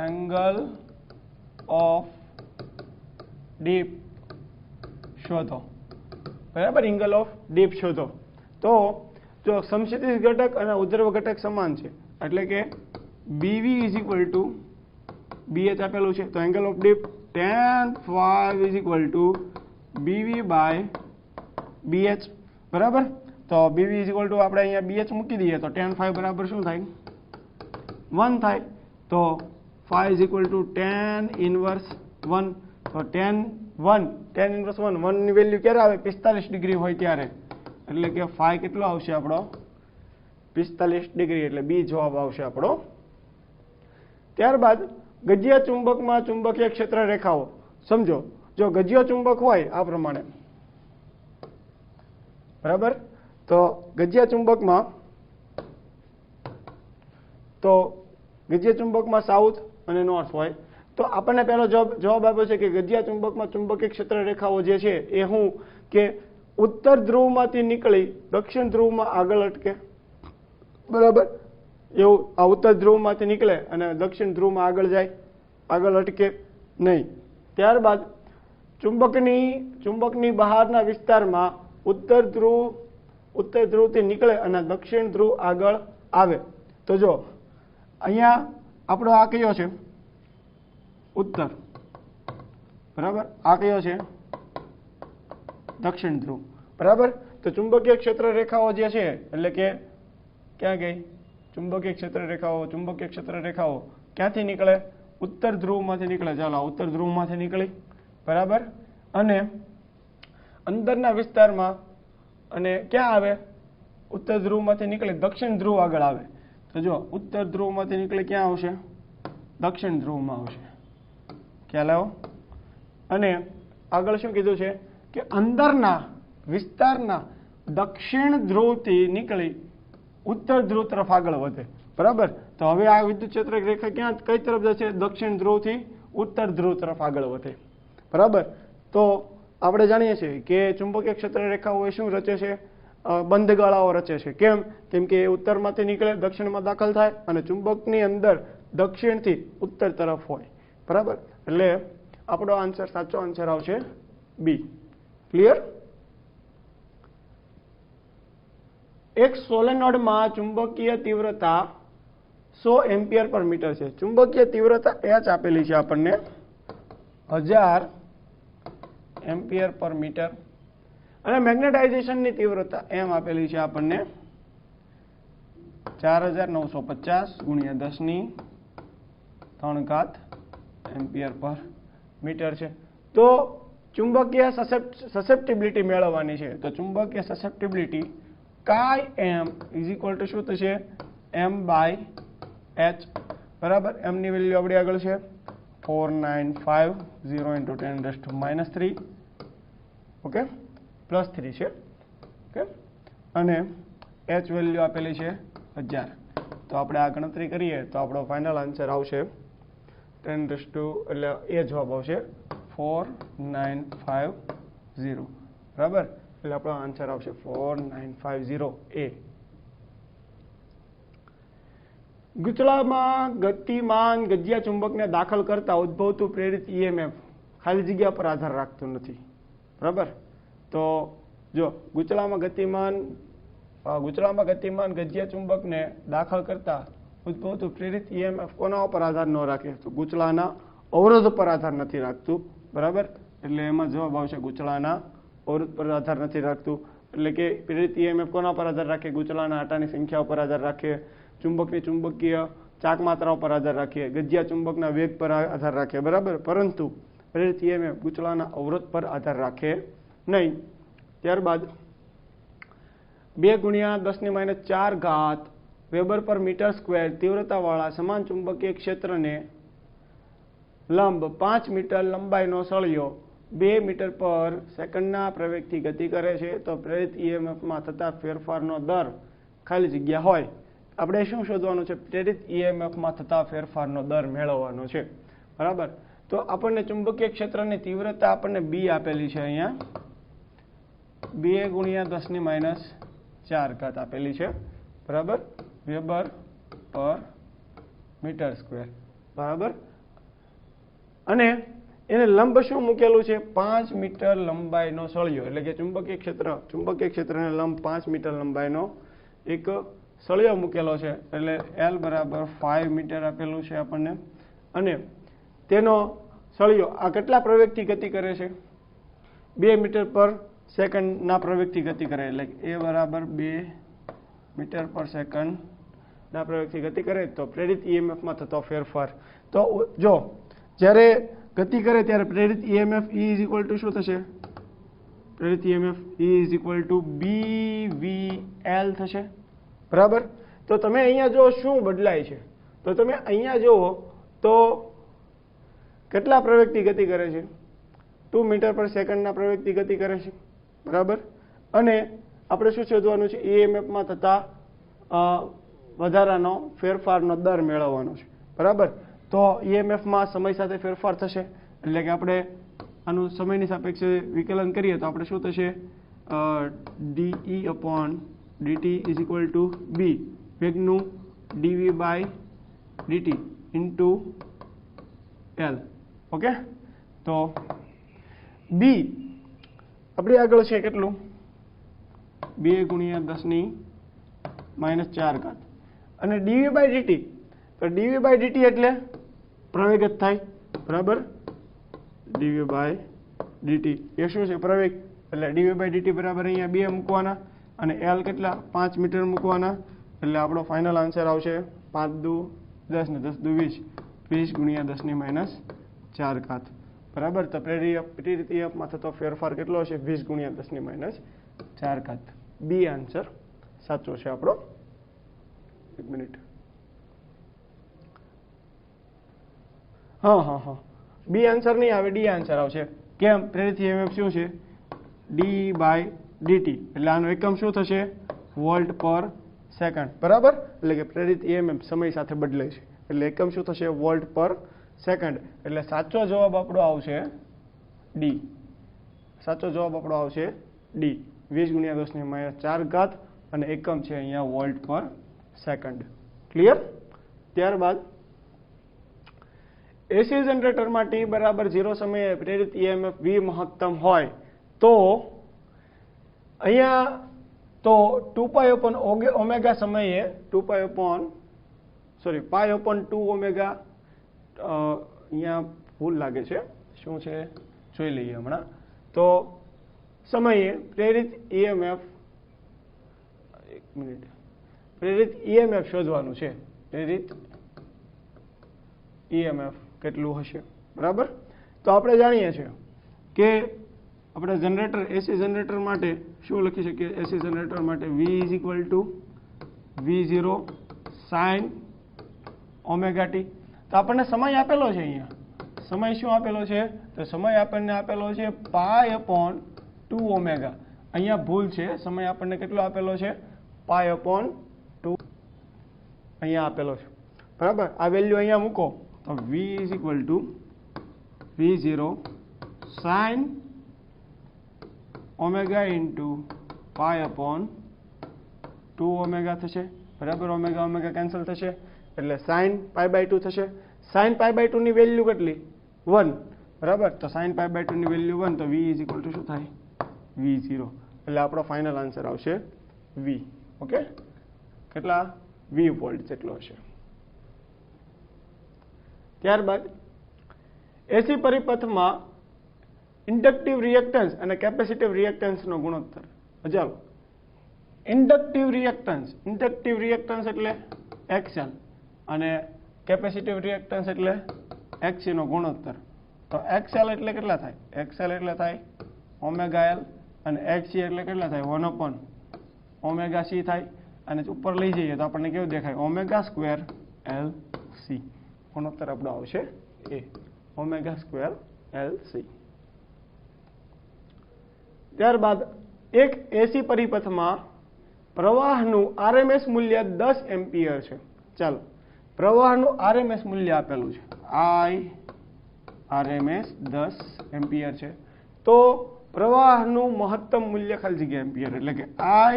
એંગલ ઓફ ડીપ શોધો બરાબર. એંગલ ઓફ ડીપ શોધો. તો જો સમક્ષિતિજ ઘટક અને ઉર્ધ્વ ઘટક સમાન છે એટલે કે BV = BH આપેલું છે તો angle of deep tan phi = BV/BH બરાબર. તો BV = આપણે અહીંયા BH મૂકી દઈએ તો tan phi બરાબર શું થાય 1 થાય. તો phi = tan inverse 1. તો tan inverse 1 ની વેલ્યુ ક્યારે આવે 45 ડિગ્રી હોય ત્યારે એટલે કે phi કેટલો આવશે આપણો 45 ડિગ્રી એટલે B જવાબ આવશે આપણો. ત્યારબાદ ગજ્યા ચુંબકમાં ચુંબકીય ક્ષેત્ર રેખાઓ સમજો. જો ગજ્યો ચુંબક હોય આ પ્રમાણે બરાબર તો ગજ્યા ચુંબકમાં સાઉથ અને નોર્થ હોય તો આપણને પહેલો જવાબ આપ્યો છે કે ગજ્યા ચુંબકમાં ચુંબકીય ક્ષેત્ર રેખાઓ જે છે એ હું કે ઉત્તર ધ્રુવમાંથી નીકળી દક્ષિણ ધ્રુવમાં આગળ અટકે બરાબર. એવું આ ઉત્તર ધ્રુવમાંથી નીકળે અને દક્ષિણ ધ્રુવમાં આગળ જાય, આગળ અટકે નહીં. ત્યારબાદ ચુંબકની બહારના વિસ્તારમાં ઉત્તર ધ્રુવથી નીકળે અને દક્ષિણ ધ્રુવ આગળ આવે. તો જો અહીંયા આપણો આ કયો છે ઉત્તર બરાબર, આ કયો છે દક્ષિણ ધ્રુવ બરાબર. તો ચુંબકીય ક્ષેત્ર રેખાઓ જે છે એટલે કે ક્યાં ગઈ ચુંબકીય ક્ષેત્ર રેખાઓ ક્યાંથી નીકળે ઉત્તર ધ્રુવમાંથી નીકળે. ચાલો ઉત્તર ધ્રુવમાંથી નીકળી બરાબર અને અંદરના વિસ્તારમાં અને ક્યાં આવે ઉત્તર ધ્રુવમાંથી નીકળે દક્ષિણ ધ્રુવ આગળ આવે. તો જો ઉત્તર ધ્રુવમાંથી નીકળે ક્યાં આવશે દક્ષિણ ધ્રુવમાં આવશે. ખ્યાલ આવ્યો. અને આગળ શું કીધું છે કે અંદરના વિસ્તારના દક્ષિણ ધ્રુવથી નીકળી ઉત્તર ધ્રુવ તરફ આગળ વધે બરાબર. તો હવે આ વિદ્યુત ક્ષેત્ર રેખા ક્યાં કઈ તરફ જશે દક્ષિણ ધ્રુવથી ઉત્તર ધ્રુવ તરફ આગળ વધે બરાબર. તો આપણે જાણીએ છીએ કે ચુંબકીય ક્ષેત્ર રેખાઓ એ શું રચે છે બંધ ગાળાઓ રચે છે. કેમ કે ઉત્તરમાંથી નીકળે દક્ષિણમાં દાખલ થાય અને ચુંબકની અંદર દક્ષિણથી ઉત્તર તરફ હોય બરાબર. એટલે આપણો આન્સર સાચો આન્સર આવશે બી. ક્લિયર. એક સોલેનોઇડમાં ચુંબકીય તીવ્રતા 100 એમ્પિયર/મીટર છે. ચુંબકીય તીવ્રતા H આપેલી છે આપણને 1000 એમ્પિયર/મીટર અને મેગ્નેટાઇઝેશનની તીવ્રતા M આપેલી છે આપણને 4950 × 10³ એમ્પિયર/મીટર છે. તો ચુંબકીય સસેપ્ટિબિલિટી મેળવવાની છે. તો ચુંબકીય સસેપ્ટિબિલિટી chi m = શું થશે m/h બરાબર. m ની વેલ્યુ આપણી આગળ છે 4950 × 10⁻³ ઓકે +3 છે ઓકે અને h વેલ્યુ આપેલી છે 1000. તો આપણે આ ગણતરી કરીએ તો આપણો ફાઇનલ આન્સર આવશે 10 એટલે એ જવાબ આવશે 4950 બરાબર. એટલે આપણો આન્સર આવશે 4950A. ગૂંચળામાં ગતિમાન ગજિયા ચુંબકને દાખલ કરતા ઉદ્ભવતું પ્રેરિત EMF ખાલી જગ્યા પર આધાર રાખતું નથી બરાબર. તો જો ગૂંચળામાં ગતિમાન ગજિયા ચુંબકને દાખલ કરતા ઉદ્ભવતું પ્રેરિત EMF કોના ઉપર આધાર ન રાખે તો ગૂંચળાના અવરોધ પર આધાર નથી રાખતું બરાબર. એટલે એમાં જવાબ આવશે ગૂંચળાના અવરોધ પર આધાર નથી રાખતું. એટલે કે પ્રેરિત EMF કોના પર આધાર રાખે ગૂંચળાના આટાની સંખ્યા ઉપર આધાર રાખે, ચુંબકની ચુંબકીય ચાક માત્રા ઉપર આધાર રાખે, ગજિયા ચુંબકના વેગ પર આધાર રાખે બરાબર. પરંતુ પ્રેરિત ઈએમએફ ગૂંચળાના અવરોધ પર આધાર રાખે નહીં. ત્યારબાદ 2 × 10⁻⁴ વેબર પર મીટર સ્ક્વેર તીવ્રતાવાળા સમાન ચુંબકીય ક્ષેત્રને લંબ 5 મીટર લંબાઈનો સળિયો 2 મીટર પર સેકન્ડના પ્રવેગથી ગતિ કરે છે તો પ્રેરિત ઈએમએફમાં થતા ફેરફારનો દર ખાલી જગ્યા હોય. આપણે શું શોધવાનું છે? પ્રેરિત ઈએમએફમાં થતા ફેરફારનો દર મેળવવાનો છે. બરાબર. તો આપણને ચુંબકીય ક્ષેત્રની તીવ્રતા આપણને B આપેલી છે, અહીંયા 2 × 10⁻⁴ આપેલી છે. બરાબર. વેબર પર મીટર સ્ક્વેર. બરાબર. અને એને લંબ શું મૂકેલું છે? 5 મીટર લંબાઈનો સળિયો, એટલે કે ચુંબકીય ક્ષેત્રને લંબ 5 મીટર લંબાઈનો એક સળિયો મૂકેલો છે. એટલે L બરાબર 5 મીટર આપેલું છે આપણને. અને તેનો સળિયો આ કેટલા પ્રવેગથી ગતિ કરે છે? 2 મીટર પર સેકન્ડના પ્રવેગથી ગતિ કરે, એટલે A બરાબર 2 મીટર પર સેકન્ડના પ્રવેગથી ગતિ કરે. તો પ્રેરિત ઈએમએફમાં થતો ફેરફાર, તો જો જ્યારે ગતિ કરે ત્યારે પ્રેરિત ઈએમએફ E શું થશે? પ્રેરિત ઈએમએફ E BVL થશે. બરાબર. તો તમે અહીંયા જો શું બદલાય છે, તો તમે અહીંયા જુઓ તો કેટલા પ્રવેગથી ગતિ કરે છે? 2 મીટર પર સેકન્ડના પ્રવેગથી ગતિ કરે છે. બરાબર. અને આપણે શું શોધવાનું છે? ઈએમએફમાં થતા વધારાનો ફેરફારનો દર મેળવવાનો છે. બરાબર. તો ઈએમએફમાં સમય સાથે ફેરફાર થશે, એટલે કે આપણે આનું સમયની સાપેક્ષે વિકલન કરીએ તો આપણે શું થશે? dE/dt = B વેગનું dV/dt × L. Okay. તો B આપણી આગળ છે કેટલું? 2 × 10⁻⁴ અને dV/dt, તો dV/dt એટલે પ્રવેગ જ થાય. બરાબર. dV/dt એ શું છે? પ્રવેગ. એટલે dV/dt બરાબર અહીંયા 2 મૂકવાના અને L કેટલા? 5 મીટર મૂકવાના. એટલે આપણો ફાઇનલ આન્સર આવશે 5 દુ 10 ને 10 દુ 20, 20 × 10⁻⁴. બરાબર. તો પ્રેરિત ઈએમએફમાં થતો ફેરફાર કેટલો હશે? 20 × 10⁻⁴. બી આન્સર સાચો છે આપણો. એક મિનિટ. હા બી આન્સર નહીં આવે, ડી આન્સર આવશે. કેમ? પ્રેરિત ઈએમએફ શું છે? d/dt, એટલે આનો એકમ શું થશે? વોલ્ટ પર સેકન્ડ. બરાબર. એટલે કે પ્રેરિત ઈએમએફ સમય સાથે બદલે છે, એટલે એકમ શું થશે? વોલ્ટ પર સેકન્ડ. એટલે સાચો જવાબ આપણો આવશે ડી. સાચો જવાબ આપણો આવશે ડી, 20 × 10⁻⁴ અને એકમ છે અહીંયા વોલ્ટ પર સેકન્ડ. ક્લિયર? ત્યારબાદ એસી જનરેટરમાં t બરાબર 0 સમયે પ્રેરિત ઈએમએફ V મહત્તમ હોય તો અહીંયા તો 2π/ω સમયે 2π/2ω અહીંયા ભૂલ લાગે છે, શું છે જોઈ લઈએ હમણાં. તો સમયે પ્રેરિત ઈએમએફ, એક મિનિટ, પ્રેરિત ઈએમએફ શોધવાનું છે. પ્રેરિત ઈએમએફ કેટલું હશે? બરાબર. તો આપણે જાણીએ છીએ કે આપણે જનરેટર, એસી જનરેટર માટે શું લખી શકીએ? એસી જનરેટર માટે V = V0 sin ω t. તો આપણને સમય આપેલો છે અહીંયા. સમય શું આપેલો છે? તો સમય આપણને આપેલો છે π/2ω. અહીંયા ભૂલ છે, સમય આપણને કેટલો આપેલો છે? π/2 અહીંયા આપેલો છે. બરાબર. આ વેલ્યુ અહીંયા મૂકો તો V = V0 sin ω × π/2ω થશે. બરાબર. ω કેન્સલ થશે એટલે sin π/2 થશે. sin π/2 ની વેલ્યુ કેટલી? 1. બરાબર. તો sin π/2 ની વેલ્યુ 1, તો V = શું થાય? V0. એટલે આપણો ફાઇનલ આન્સર આવશે V. ઓકે. કેટલા? 20 વોલ્ટ જેટલો હશે. ત્યારબાદ એસી પરિપથમાં ઇન્ડક્ટિવ રિએક્ટન્સ અને કેપેસિટિવ રિએક્ટન્સનો ગુણોત્તર. ચાલો, ઇન્ડક્ટિવ રિએક્ટન્સ એટલે XL અને કેપેસિટિવ રિએક્ટન્સ એટલે XC નો ગુણોત્તર. તો XL એટલે કેટલા થાય? XL એટલે થાય ઓમેગા L અને XC એટલે કેટલા થાય? 1 upon ઓમેગા C થાય. અને ઉપર લઈ જઈએ તો આપણને કેવું દેખાય? Omega square LC. ગુણોત્તર આપણો આવશે એ ઓમેગા સ્ક્વેર LC. ત્યારબાદ એક એસી પરિપથમાં પ્રવાહનું RMS મૂલ્ય 10 એમ્પિયર છે. ચાલો, પ્રવાહનું RMS મૂલ્ય આપેલું છે, RMS 10 એમ્પિયર છે. તો પ્રવાહનું મહત્તમ મૂલ્ય ખાલી જગ્યા એમ્પિયર, એટલે કે I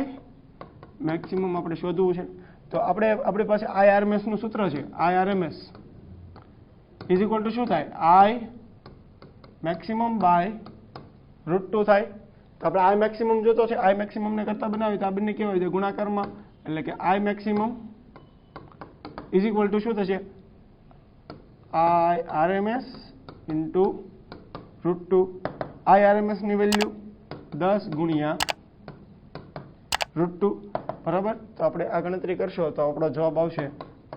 મેક્સિમમ આપણે શોધવું છે. તો આપણી પાસે IRMS નું સૂત્ર છે, IRMS ઇઝ ઇક્વલ ટુ શું થાય? I મેક્સિમમ બાય √2 થાય. તો આપણે I મેક્સિમમ જોતો છે, I મેક્સિમમ ને કરતા બનાવી તો આ બંને કેવા હોય? ગુણાકારમાં, એટલે કે I maximum is equal two શું થશે? IRMS into √2. IRMS ની વેલ્યુ 10 ગુણ્યા √2, બરાબર. તો આપણે આ ગણતરી કરશો તો આપણો જવાબ આવશે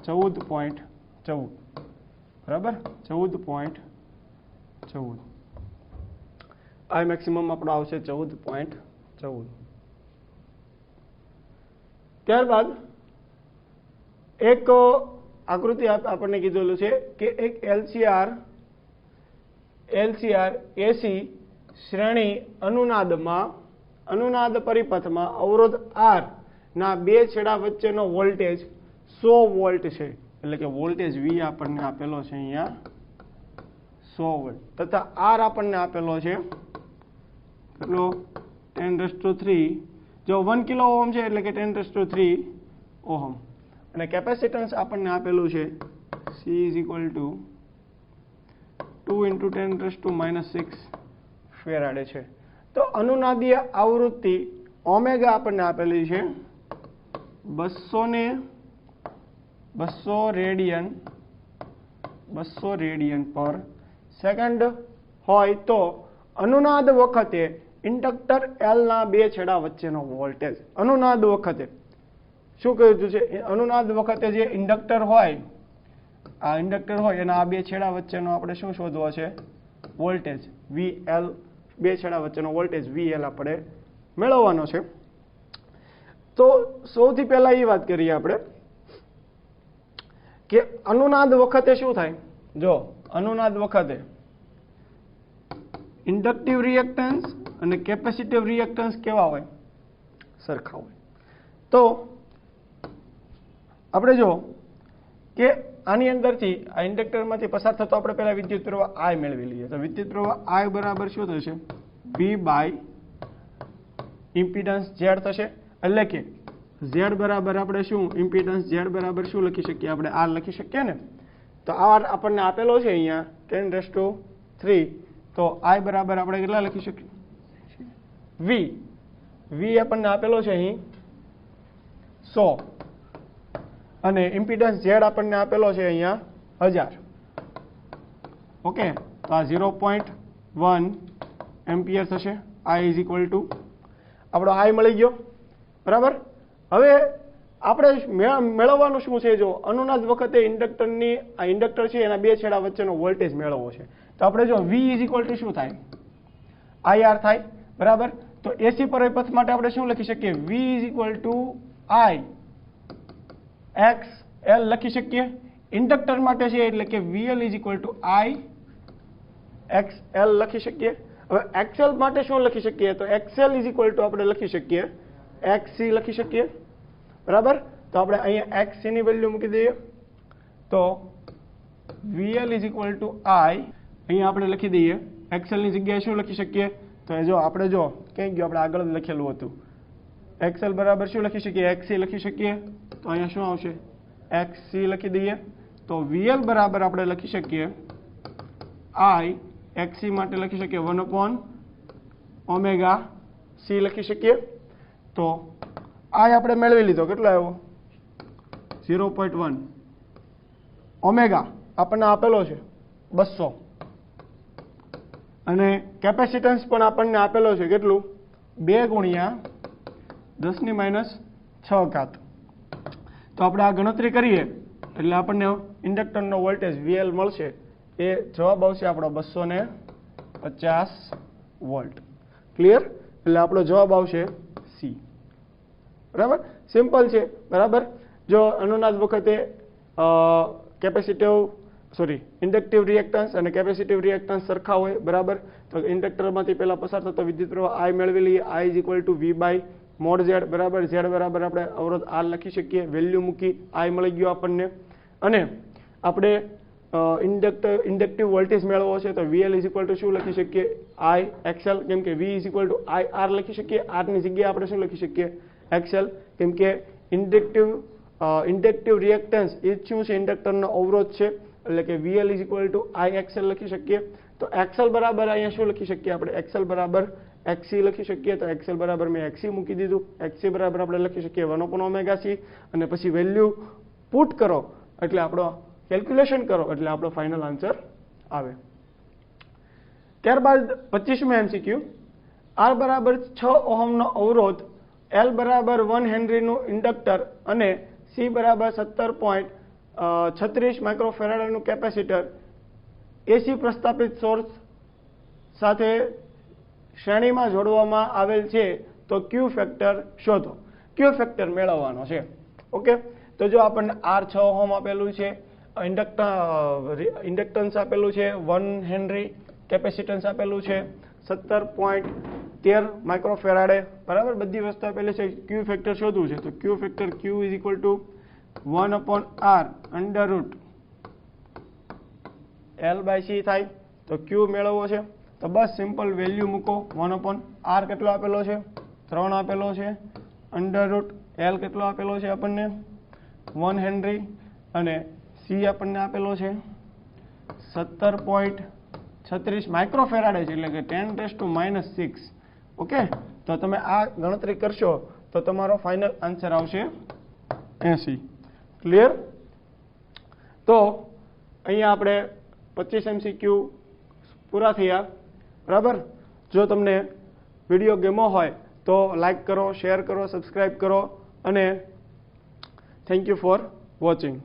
14.14, બરાબર, 14.14. I મેક્સિમમ આપણો આવશે 14.14. ત્યારબાદ એક આકૃતિ આપણને કીધેલું છે કે એક LCR AC શ્રેણી અનુનાદ પરિપથમાં અવરોધ R ના બે છેડા વચ્ચેનો વોલ્ટેજ 100 વોલ્ટ છે. એટલે કે વોલ્ટેજ V આપણને આપેલો છે અહીંયા 100 વોલ્ટ, તથા R આપણને આપેલો છે કેટલો? 10⁻³ જો 1 કિલો ઓહમ છે એટલે કે 10⁻³ ઓહમ. અને કેપેસિટન્સ આપણને આપેલું છે C is equal to 2 × 10⁻⁻6 farad છે. તો અનુનાદીય આવૃત્તિ ઓમેગા આપણને આપેલી છે 200 રેડિયન પર સેકન્ડ હોય તો અનુનાદ વખતે ઇન્ડક્ટર L ના બે છેડા વચ્ચેનો વોલ્ટેજ, અનુનાદ વખતે શું કહ્યું છે? અનુનાદ વખતે જે ઇન્ડક્ટર હોય, આ ઇન્ડક્ટર હોય એના આ બે છેડા વચ્ચેનો આપણે શું શોધવો છે? Voltage VL. બે છેડા વચ્ચેનો વોલ્ટેજ VL આપણે મેળવવાનો છે. તો સૌથી પહેલા એ વાત કરીએ આપણે કે અનુનાદ વખતે શું થાય? જો અનુનાદ વખતે ઇન્ડક્ટિવ રિએક્ટન્સ અને કેપેસિટિવ રિએક્ટન્સ કેવા હોય? સરખા હોય. તો આપણે જો કે આની અંદરથી આ ઇન્ડક્ટરમાંથી પસાર થતો આપણે પહેલા વિદ્યુત પ્રવાહ I મેળવી લઈએ. તો વિદ્યુત પ્રવાહ I બરાબર શું થશે? V બાય ઇમ્પિડન્સ Z થશે. એટલે કે Z બરાબર આપણે શું? ઇમ્પિડન્સ Z બરાબર શું લખી શકીએ? આપણે R લખી શકીએ ને. તો R આપણને આપેલો છે અહીંયા 10⁻³ તો I બરાબર આપણે કેટલા લખી શકીએ? V આપણને આપેલો છે અહીં 100 અને ઇમ્પિડન્સ Z આપણને આપેલો છે અહીંયા 1000. ઓકે, તો આ 0.1 એમ્પિયર થશે. I ઇઝ ઇક્વલ ટુ આપણો I મળી ગયો, બરાબર. હવે આપણે મેળવવાનું શું છે? જો અનુનાદ વખતે ઇન્ડક્ટરની આ ઇન્ડક્ટર છે એના બે છેડા વચ્ચેનો વોલ્ટેજ મેળવવો છે. તો આપણે જો V ઇઝ ઇક્વલ ટુ શું થાય? IR થાય, બરાબર. તો એસી પરિપથ માટે આપણે શું લખી શકીએ? V is equal two I XL લખી શકીએ. ઇન્ડક્ટર માટે છે એટલે કે VL is equal two I XL લખી શકીએ. હવે XL માટે શું લખી શકીએ? તો XL ઇઝ ઇક્વલ ટુ આપણે લખી શકીએ XC લખી શકીએ, બરાબર. તો આપણે અહીંયા XC ની વેલ્યુ મૂકી દઈએ તો VL is equal two I અહીંયા આપણે લખી દઈએ. XL ની જગ્યાએ શું લખી શકીએ? તો જો આપણે જો ક્યાં ગયો? આપણે આગળ જ લખેલું હતું. XL બરાબર શું લખી શકીએ? XC લખી શકીએ. તો અહીંયા શું આવશે? XC લખી દઈએ. તો VL બરાબર આપણે લખી શકીએ I XC માટે લખી શકીએ 1/ωc લખી શકીએ. તો I આપણે મેળવી લીધો. કેટલો આવ્યો? 0.1. ઓમેગા આપણને આપેલો છે 200 અને કેપેસિટન્સ પણ આપણને આપેલો છે કેટલું? 2 ગુણ્યા 10⁻⁶. તો આપણે આ ગણતરી કરીએ એટલે આપણને ઇન્ડક્ટરનો વોલ્ટેજ VL મળશે એ જવાબ આવશે આપણો 250 વોલ્ટ. ક્લિયર? એટલે આપણો જવાબ આવશે સી. બરાબર, સિમ્પલ છે. બરાબર, જો અનુનાદ વખતે ઇન્ડક્ટિવ રિએક્ટન્સ અને કેપેસિટિવ રિએક્ટન્સ સરખા હોય, બરાબર, તો ઇન્ડક્ટરમાંથી પહેલા પસાર થતો વિદ્યુત પ્રવાહ I મેળવી લઈએ. I = V/mod Z. બરાબર, Z બરાબર આપણે અવરોધ R લખી શકીએ, વેલ્યુ મૂકી, I મળી ગયો આપણને. અને આપણે ઇન્ડક્ટિવ વોલ્ટેજ મેળવવો છે તો VL = શું લખી શકીએ? I XL, કેમ કે V = IR લખી શકીએ. R ની જગ્યાએ આપણે શું લખી શકીએ? XL, કેમ કે ઇન્ડક્ટિવ રિએક્ટન્સ એ શું છે? ઇન્ડક્ટરનો અવરોધ છે, એટલે કે VL = IXL લખી શકીએ. તો XL બરાબર અહીંયા શું લખી શકીએ આપણે? XL બરાબર XC લખી શકીએ. તો XL બરાબર મેં XC મૂકી દીધું. XC બરાબર આપણે લખી શકીએ 1/ωc, અને પછી વેલ્યુ પુટ કરો એટલે આપણો કેલ્ક્યુલેશન કરો એટલે આપણો ફાઇનલ આન્સર આવે. ત્યારબાદ 25મો MCQ, R બરાબર 6 ઓહમનો અવરોધ, L બરાબર 1 હેનરીનું ઇન્ડક્ટર અને C બરાબર 17.36 માઇક્રોફેરાડનું કેપેસિટર AC પ્રસ્થાપિત સોર્સ સાથે શ્રેણીમાં જોડવામાં આવેલ છે, તો ક્યુ ફેક્ટર શોધો. ક્યુ ફેક્ટર મેળવવાનો છે. ઓકે, તો જો આપણને R 6 ઓહમ આપેલું છે, ઇન્ડક્ટન્સ આપેલું છે 1 હેનરી, કેપેસિટન્સ આપેલું છે 17.13 માઇક્રોફેરાડે, બરાબર, બધી વસ્તુ આપેલી છે. ક્યુ ફેક્ટર શોધવું છે, તો ક્યુ ફેક્ટર Q = 1/R √L/C થાય. તો Q મેળવવો છે તો બસ સિમ્પલ વેલ્યુ મૂકો. 1/R કેટલો આપેલો છે? 3 આપેલો છે. √L કેટલો આપેલો છે આપણને? 1 હેનરી, અને C આપણને આપેલો છે 17.36 માઇક્રોફેરાડે છે, એટલે કે 10⁻⁻6. ઓકે, તો તમે આ ગણતરી કરશો તો તમારો ફાઇનલ આન્સર આવશે 80. ક્લિયર? તો અહીંયા આપણે 25 MCQ પૂરા થયા. બરાબર, જો તમને વિડીયો ગમ્યો હોય તો લાઈક કરો, શેર કરો, સબસ્ક્રાઈબ કરો, અને થેન્ક યુ ફોર વોચિંગ.